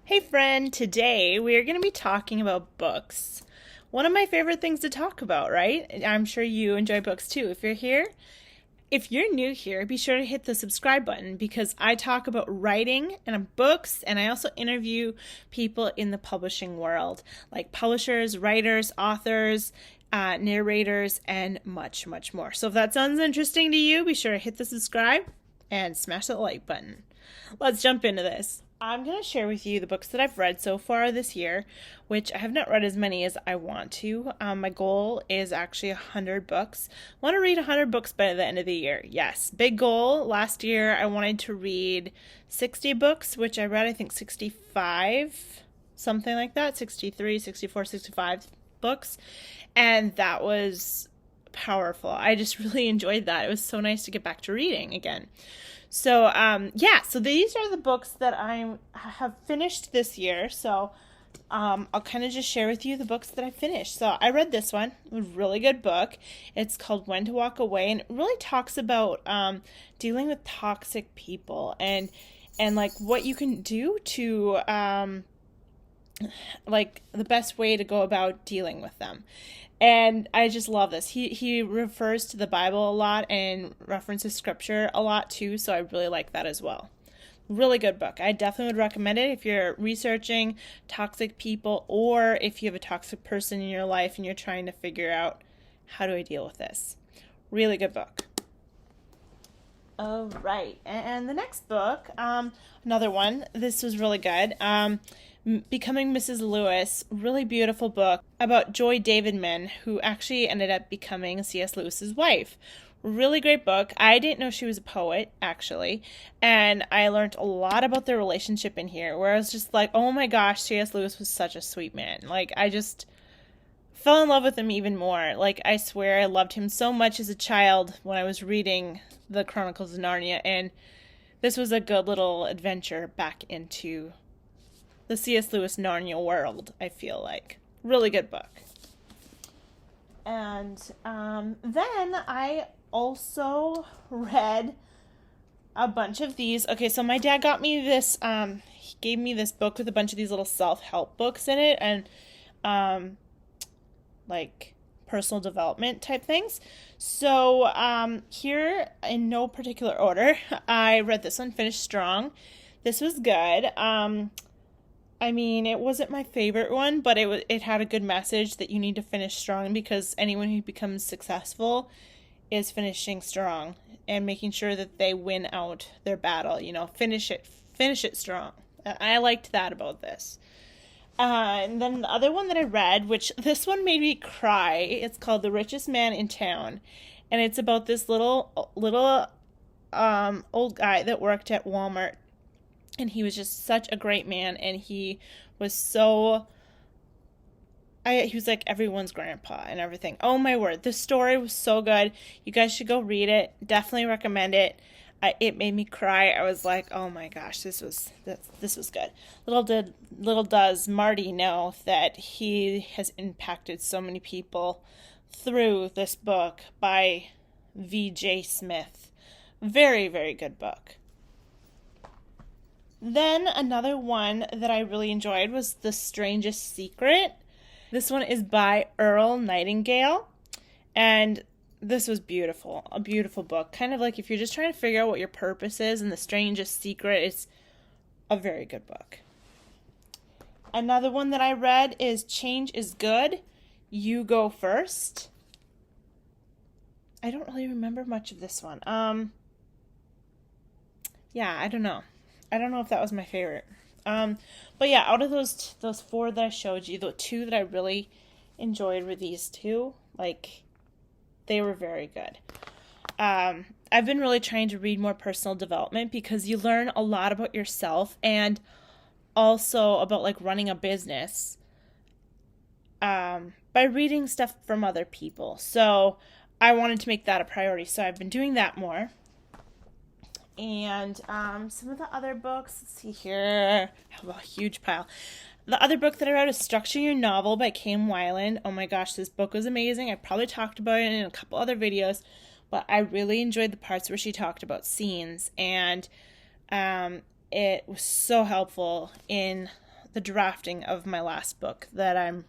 Hey friend, today we are going to be talking about books. One of my favorite things to talk about, right? I'm sure you enjoy books too. If you're new here, be sure to hit the subscribe button because I talk about writing and books, and I also interview people in the publishing world, like publishers, writers, authors, narrators, and much, much more. So if that sounds interesting to you, be sure to hit the subscribe and smash that like button. Let's jump into this. I'm going to share with you the books that I've read so far this year, which I have not read as many as I want to. My goal is actually 100 books. I want to read 100 books by the end of the year. Yes, big goal. Last year I wanted to read 60 books, which I read I think 65, something like that, 63, 64, 65 books. And that was powerful. I just really enjoyed that. It was so nice to get back to reading again. So, so these are the books that I have finished this year. So, I'll kind of just share with you the books that I finished. So, I read this one, a really good book. It's called When to Walk Away, and it really talks about dealing with toxic people and like what you can do to like the best way to go about dealing with them. And I just love this. He refers to the Bible a lot and references scripture a lot too, so I really like that as well. Really good book. I definitely would recommend it if you're researching toxic people or if you have a toxic person in your life and you're trying to figure out how do I deal with this. Really good book. All right, and the next book, another one. This was really good. Becoming Mrs. Lewis, really beautiful book about Joy Davidman, who actually ended up becoming C.S. Lewis's wife. Really great book. I didn't know she was a poet, actually, and I learned a lot about their relationship in here, where I was just like, oh my gosh, C.S. Lewis was such a sweet man. Like, I just fell in love with him even more. Like, I swear I loved him so much as a child when I was reading the Chronicles of Narnia, and this was a good little adventure back into the C.S. Lewis Narnia world, I feel like. Really good book. And then I also read a bunch of these. Okay, so my dad got me this, he gave me this book with a bunch of these little self-help books in it and like personal development type things. So here, in no particular order, I read this one, Finished Strong. This was good. I mean, it wasn't my favorite one, but it had a good message that you need to finish strong because anyone who becomes successful is finishing strong and making sure that they win out their battle. You know, finish it strong. I liked that about this. And then the other one that I read, which this one made me cry, it's called The Richest Man in Town, and it's about this little old guy that worked at Walmart. And he was just such a great man, and he was he was like everyone's grandpa and everything. Oh my word, this story was so good. You guys should go read it. Definitely recommend it. It made me cry. I was like, oh my gosh, this was good. Little does Marty know that he has impacted so many people through this book by V.J. Smith. Very, very good book. Then another one that I really enjoyed was The Strangest Secret. This one is by Earl Nightingale, and this was beautiful, a beautiful book. Kind of like if you're just trying to figure out what your purpose is, and The Strangest Secret is a very good book. Another one that I read is Change is Good, You Go First. I don't really remember much of this one. Yeah, I don't know. I don't know if that was my favorite. But yeah, out of those four that I showed you, the two that I really enjoyed were these two. Like, they were very good. I've been really trying to read more personal development because you learn a lot about yourself and also about like running a business by reading stuff from other people. So I wanted to make that a priority. So I've been doing that more. And some of the other books, let's see here, I have a huge pile. The other book that I read is Structure Your Novel by Kim Weiland. Oh my gosh, this book was amazing. I probably talked about it in a couple other videos, but I really enjoyed the parts where she talked about scenes, and it was so helpful in the drafting of my last book that I'm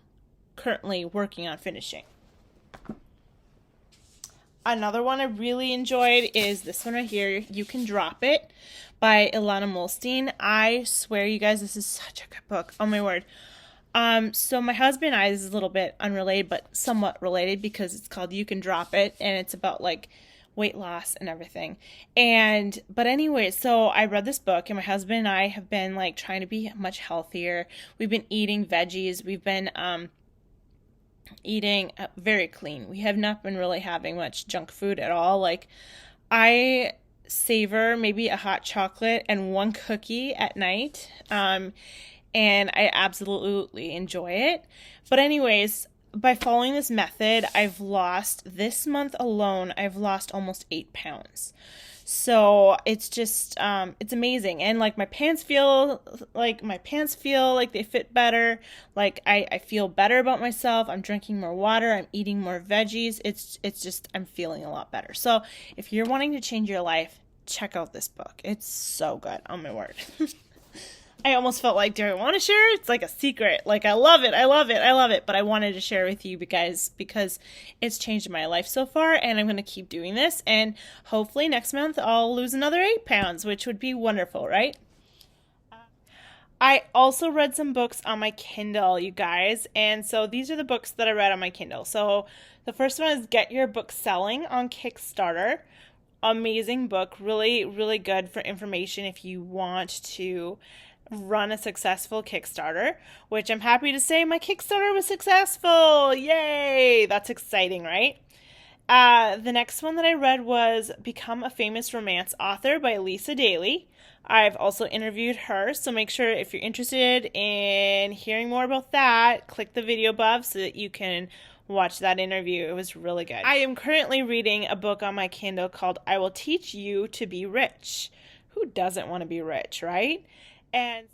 currently working on finishing. Another one I really enjoyed is this one right here, You Can Drop It by Ilana Molstein. I swear, you guys, this is such a good book. Oh my word. So my husband and I, this is a little bit unrelated, but somewhat related because it's called You Can Drop It, and it's about like weight loss and everything. But anyway, so I read this book, and my husband and I have been like trying to be much healthier. We've been eating veggies. We've been eating very clean. We have not been really having much junk food at all. Like, I savor maybe a hot chocolate and one cookie at night. And I absolutely enjoy it. But anyways, by following this method, this month alone, I've lost almost 8 pounds. So it's just, it's amazing. And like my pants feel like they fit better. Like I feel better about myself. I'm drinking more water. I'm eating more veggies. It's just, I'm feeling a lot better. So if you're wanting to change your life, check out this book. It's so good. Oh my word. I almost felt like, do I want to share? It's like a secret. Like, I love it. But I wanted to share with you because it's changed my life so far, and I'm going to keep doing this. And hopefully next month I'll lose another 8 pounds, which would be wonderful, right? I also read some books on my Kindle, you guys. And so these are the books that I read on my Kindle. So the first one is Get Your Book Selling on Kickstarter. Amazing book. Really, really good for information if you want to run a successful Kickstarter, which I'm happy to say my Kickstarter was successful. Yay! That's exciting, right? The next one that I read was Become a Famous Romance Author by Lisa Daly. I've also interviewed her, so make sure if you're interested in hearing more about that, click the video above so that you can watch that interview. It was really good. I am currently reading a book on my Kindle called I Will Teach You to Be Rich. Who doesn't want to be rich, right? And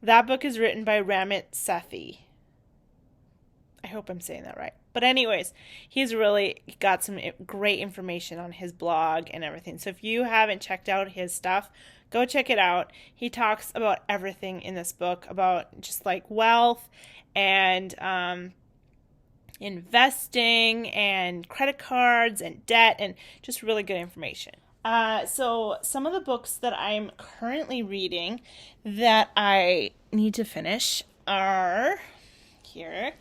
that book is written by Ramit Sethi. I hope I'm saying that right. But anyways, he's really got some great information on his blog and everything. So if you haven't checked out his stuff, go check it out. He talks about everything in this book, about just like wealth and investing and credit cards and debt and just really good information. So some of the books that I'm currently reading that I need to finish are here.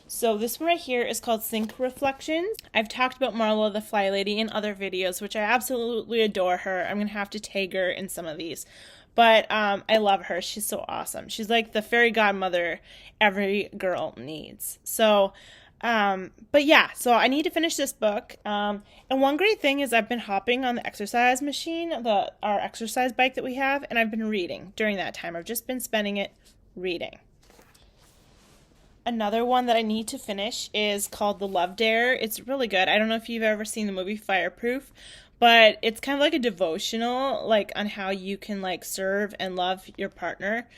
So this one right here is called Sync Reflections. I've talked about Marla the Fly Lady in other videos, which I absolutely adore her. I'm going to have to tag her in some of these. But I love her. She's so awesome. She's like the fairy godmother every girl needs. So but yeah, so I need to finish this book. And one great thing is I've been hopping on the exercise machine, our exercise bike that we have, and I've been reading during that time. I've just been spending it reading. Another one that I need to finish is called The Love Dare. It's really good. I don't know if you've ever seen the movie Fireproof, but it's kind of like a devotional, like on how you can like serve and love your partner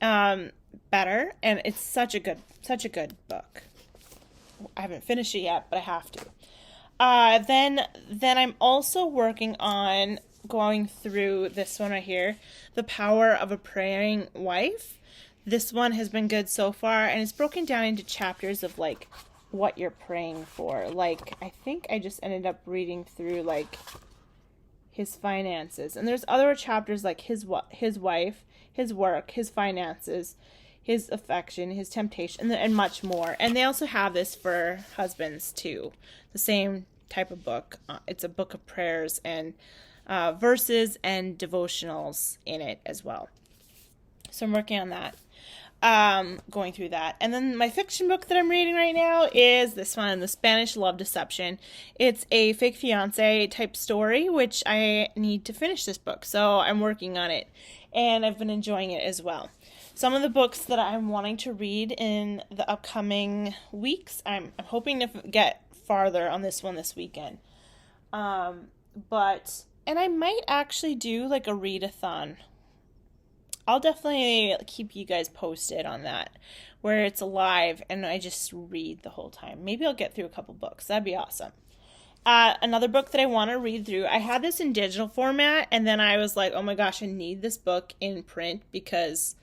better. And it's such a good book. I haven't finished it yet, but I have to. Then I'm also working on going through this one right here, The Power of a Praying Wife. This one has been good so far, and it's broken down into chapters of like what you're praying for. Like, I think I just ended up reading through like his finances, and there's other chapters like his wife, his work, his finances, his affection, his temptation, and much more. And they also have this for husbands too. The same type of book. It's a book of prayers and verses and devotionals in it as well. So I'm working on that. Going through that. And then my fiction book that I'm reading right now is this one, The Spanish Love Deception. It's a fake fiance type story, which I need to finish this book. So I'm working on it, and I've been enjoying it as well. Some of the books that I'm wanting to read in the upcoming weeks, I'm hoping to get farther on this one this weekend. And I might actually do like a readathon. I'll definitely keep you guys posted on that, where it's live and I just read the whole time. Maybe I'll get through a couple books. That'd be awesome. Another book that I want to read through, I had this in digital format, and then I was like, oh my gosh, I need this book in print because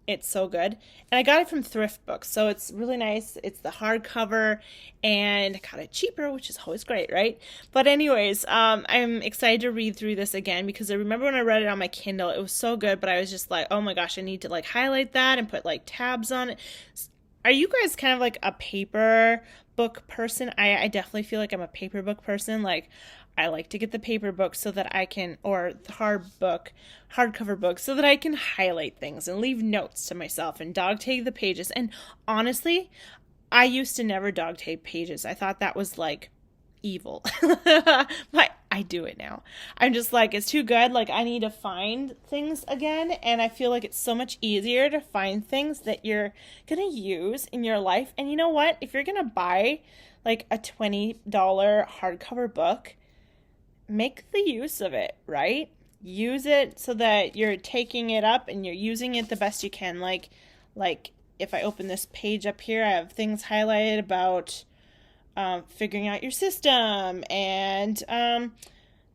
It's so good. And I got it from Thrift Books, so it's really nice. It's the hardcover, and I got it cheaper, which is always great, right? But anyways, I'm excited to read through this again because I remember when I read it on my Kindle, it was so good, but I was just like, oh my gosh, I need to like highlight that and put like tabs on it. Are you guys kind of like a paper book person? I definitely feel like I'm a paper book person. Like, I like to get the paper book so that I can, or the hardcover book, so that I can highlight things and leave notes to myself and dog tag the pages. And honestly, I used to never dog tag pages. I thought that was like evil. But I do it now. I'm just like, it's too good. Like, I need to find things again. And I feel like it's so much easier to find things that you're going to use in your life. And you know what? If you're going to buy like a $20 hardcover book, make the use of it, right? Use it so that you're taking it up and you're using it the best you can. Like if I open this page up here, I have things highlighted about figuring out your system and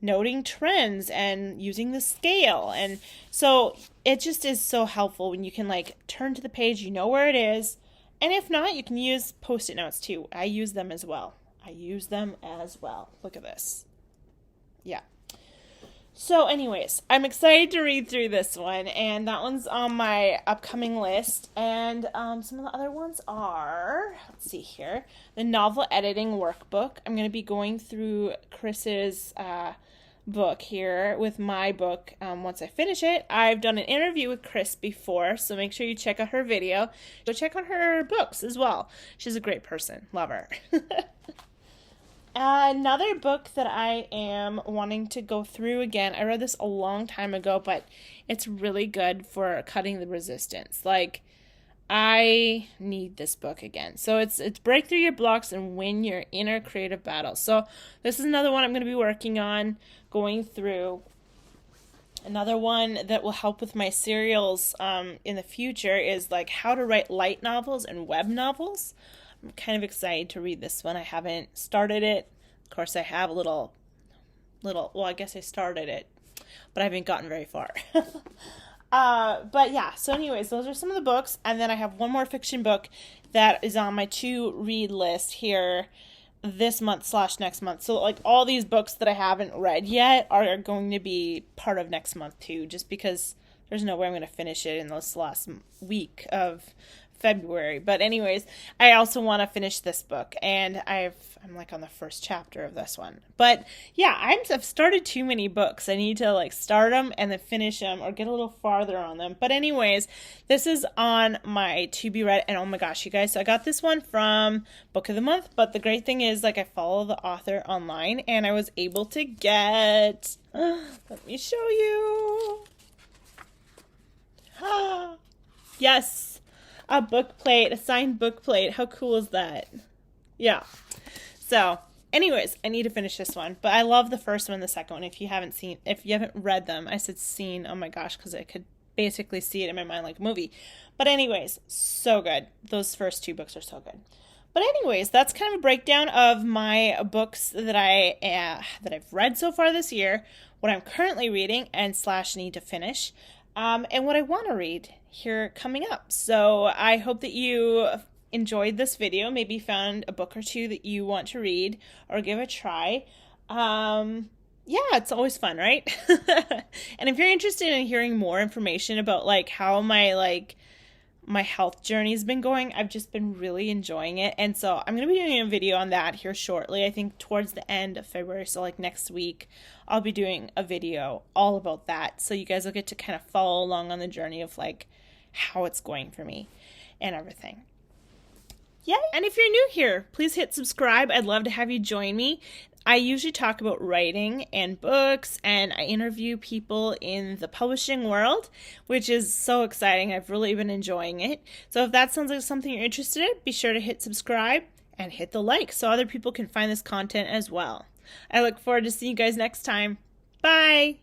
noting trends and using the scale. And so it just is so helpful when you can like turn to the page, you know where it is. And if not, you can use Post-it notes too. I use them as well. Look at this. Yeah. So anyways, I'm excited to read through this one, and that one's on my upcoming list. And some of the other ones are, let's see here, the novel editing workbook. I'm going to be going through Chris's book here with my book once I finish it. I've done an interview with Chris before, so make sure you check out her video. Go check out her books as well. She's a great person. Love her. Another book that I am wanting to go through again, I read this a long time ago, but it's really good for cutting the resistance. Like, I need this book again. So it's Break Through Your Blocks and Win Your Inner Creative Battle. So this is another one I'm going to be working on, going through. Another one that will help with my serials in the future is like how to write light novels and web novels. I'm kind of excited to read this one. I haven't started it. Of course, I have well, I guess I started it, but I haven't gotten very far. But yeah, so anyways, those are some of the books. And then I have one more fiction book that is on my to-read list here this month / next month. So like all these books that I haven't read yet are going to be part of next month too, just because there's no way I'm going to finish it in this last week of February. But anyways, I also want to finish this book, and I'm like on the first chapter of this one. But yeah, I've started too many books. I need to like start them and then finish them or get a little farther on them. But anyways, this is on my to be read, and oh my gosh, you guys, so I got this one from Book of the Month. But the great thing is, like, I follow the author online, and I was able to get let me show you. Yes, a book plate, a signed book plate. How cool is that? Yeah. So, anyways, I need to finish this one. But I love the first one and the second one. If you haven't read them, I said seen, oh my gosh, because I could basically see it in my mind like a movie. But anyways, so good. Those first two books are so good. But anyways, that's kind of a breakdown of my books that I've read so far this year, what I'm currently reading and / need to finish. And what I want to read here coming up. So I hope that you enjoyed this video, maybe found a book or two that you want to read or give a try. Yeah, it's always fun, right? And if you're interested in hearing more information about like how my health journey has been going, I've just been really enjoying it. And so I'm going to be doing a video on that here shortly. I think towards the end of February, so like next week, I'll be doing a video all about that. So you guys will get to kind of follow along on the journey of like how it's going for me and everything. Yay! And if you're new here, please hit subscribe. I'd love to have you join me. I usually talk about writing and books, and I interview people in the publishing world, which is so exciting. I've really been enjoying it. So if that sounds like something you're interested in, be sure to hit subscribe and hit the like so other people can find this content as well. I look forward to seeing you guys next time. Bye!